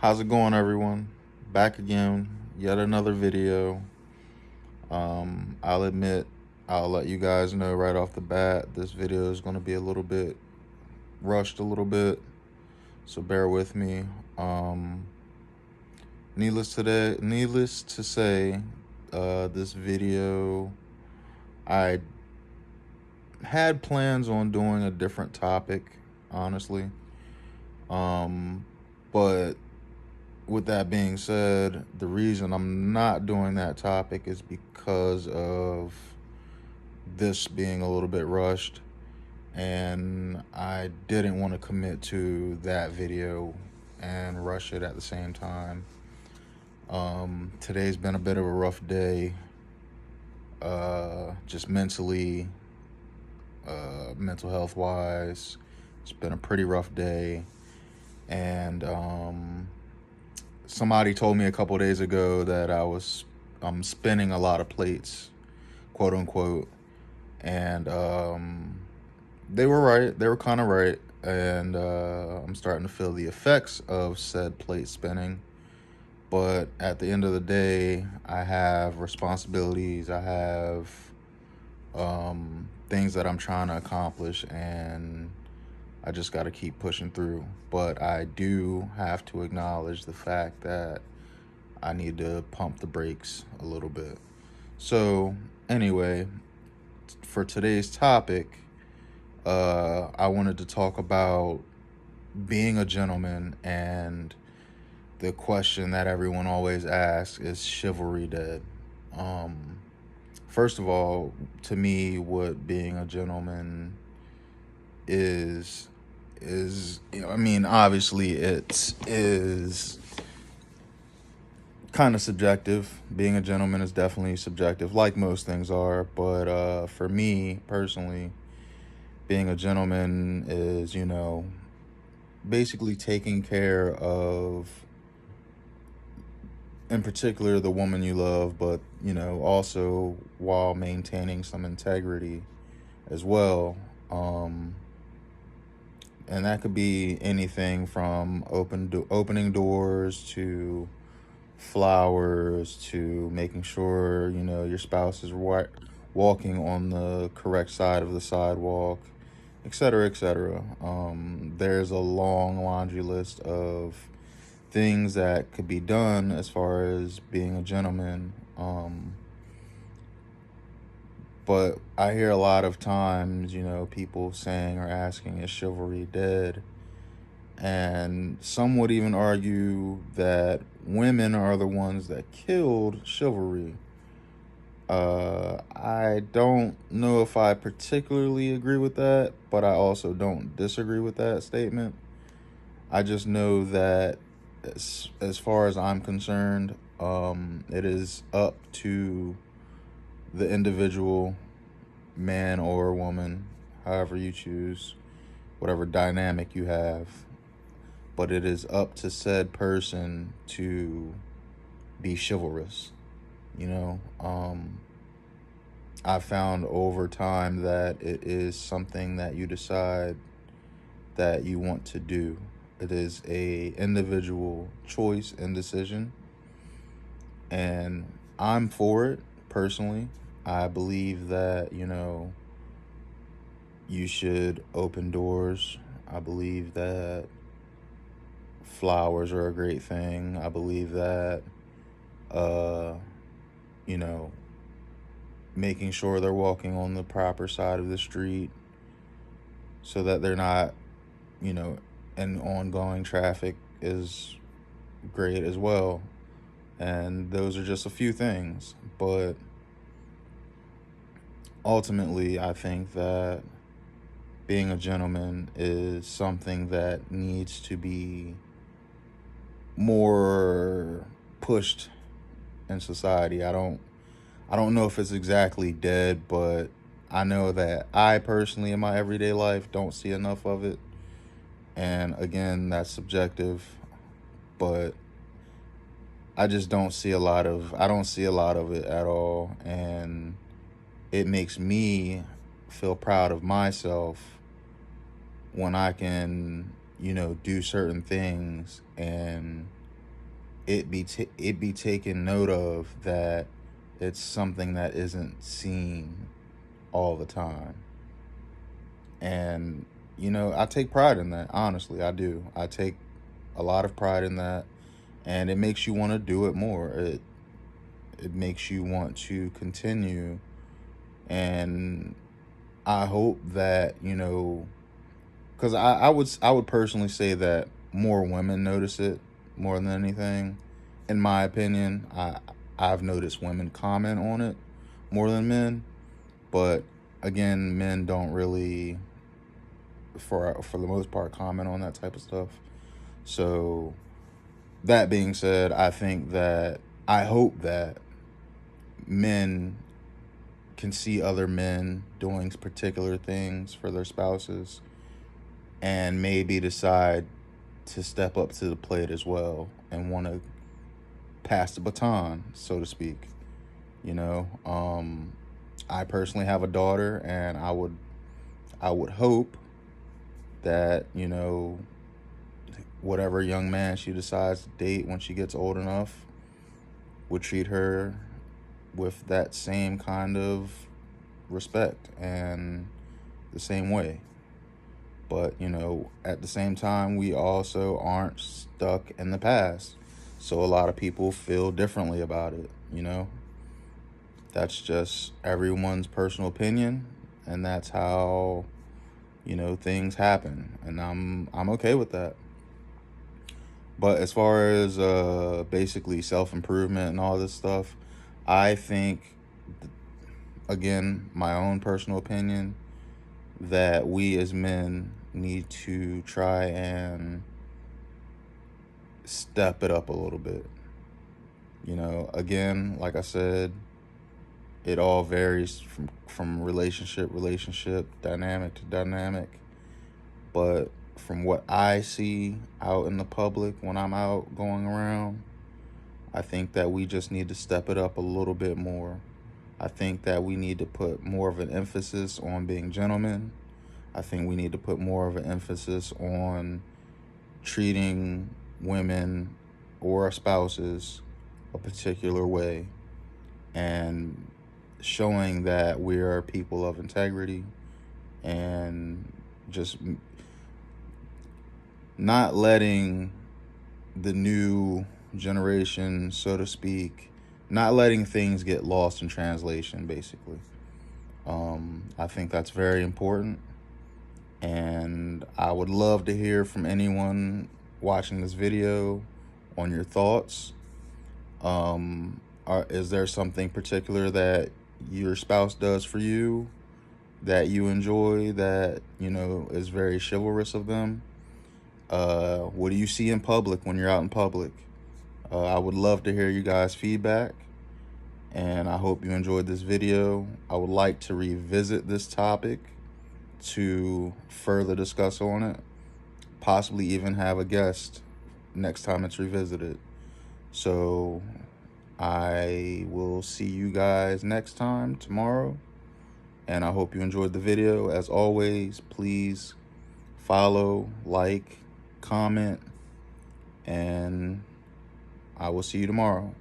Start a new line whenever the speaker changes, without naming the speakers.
How's it going, everyone? Back again, yet another video. I'll admit, I'll let you guys know right off the bat, this video is going to be a little bit rushed, a little bit, so bear with me. Um, needless to say, this video, I had plans on doing a different topic, honestly. But with that being said, the reason I'm not doing that topic is because of this being a little bit rushed, and I didn't want to commit to that video and rush it at the same time. Today's been a bit of a rough day, just mentally, mental health wise. It's been a pretty rough day, and somebody told me a couple days ago that I'm spinning a lot of plates, quote unquote, and they were right. They were kind of right, and I'm starting to feel the effects of said plate spinning. But at the end of the day, I have responsibilities. I have things that I'm trying to accomplish, and I just got to keep pushing through. But I do have to acknowledge the fact that I need to pump the brakes a little bit. So, anyway, for today's topic, I wanted to talk about being a gentleman, and the question that everyone always asks is chivalry dead? First of all, to me, what being a gentleman is I mean, obviously it is kind of subjective. Being a gentleman is definitely subjective, like most things are. But for me personally, being a gentleman is, basically taking care of, in particular, the woman you love, but, also while maintaining some integrity as well. And that could be anything from opening doors to flowers to making sure your spouse is walking on the correct side of the sidewalk, etc., etc. There's a long laundry list of things that could be done as far as being a gentleman. But I hear a lot of times, people saying or asking, is chivalry dead? And some would even argue that women are the ones that killed chivalry. I don't know if I particularly agree with that, but I also don't disagree with that statement. I just know that as far as I'm concerned, it is up to the individual, man or woman, however you choose, whatever dynamic you have. But it is up to said person to be chivalrous. I've found over time that it is something that you decide that you want to do. It is a individual choice and decision, and I'm for it personally. I believe that, you should open doors. I believe that flowers are a great thing. I believe that, you know, making sure they're walking on the proper side of the street so that they're not, in ongoing traffic is great as well. And those are just a few things. But ultimately, I think that being a gentleman is something that needs to be more pushed in society. I don't know if it's exactly dead, but I know that I personally in my everyday life don't see enough of it. And again, that's subjective, but I just I don't see a lot of it at all, and it makes me feel proud of myself when I can, do certain things and it be taken note of that it's something that isn't seen all the time. And I take pride in that. Honestly, I do. I take a lot of pride in that, and it makes you want to do it more. It makes you want to continue, and I hope that because I would personally say that more women notice it more than anything. In my opinion, I've noticed women comment on it more than men, but again, men don't really, for the most part, comment on that type of stuff. So that being said, I hope that men can see other men doing particular things for their spouses and maybe decide to step up to the plate as well and want to pass the baton, so to speak. I personally have a daughter, and I would hope that whatever young man she decides to date when she gets old enough would treat her with that same kind of respect and the same way. But at the same time, we also aren't stuck in the past, so a lot of people feel differently about it. That's just everyone's personal opinion, and that's how things happen, and I'm okay with that. But as far as basically self-improvement and all this stuff, I think, again, my own personal opinion, that we as men need to try and step it up a little bit. Again, like I said, it all varies from relationship, dynamic to dynamic. But from what I see out in the public when I'm out going around, I think that we just need to step it up a little bit more. I think that we need to put more of an emphasis on being gentlemen. I think we need to put more of an emphasis on treating women or our spouses a particular way, and showing that we are people of integrity, and just not letting the new generation, so to speak, not letting things get lost in translation, basically. I think that's very important, and I would love to hear from anyone watching this video on your thoughts. Is there something particular that your spouse does for you that you enjoy, that is very chivalrous of them? What do you see in public when you're out in public? I would love to hear you guys' feedback, and I hope you enjoyed this video. I would like to revisit this topic to further discuss on it, possibly even have a guest next time it's revisited. So I will see you guys next time, tomorrow, and I hope you enjoyed the video. As always, please follow, like, comment, and I will see you tomorrow.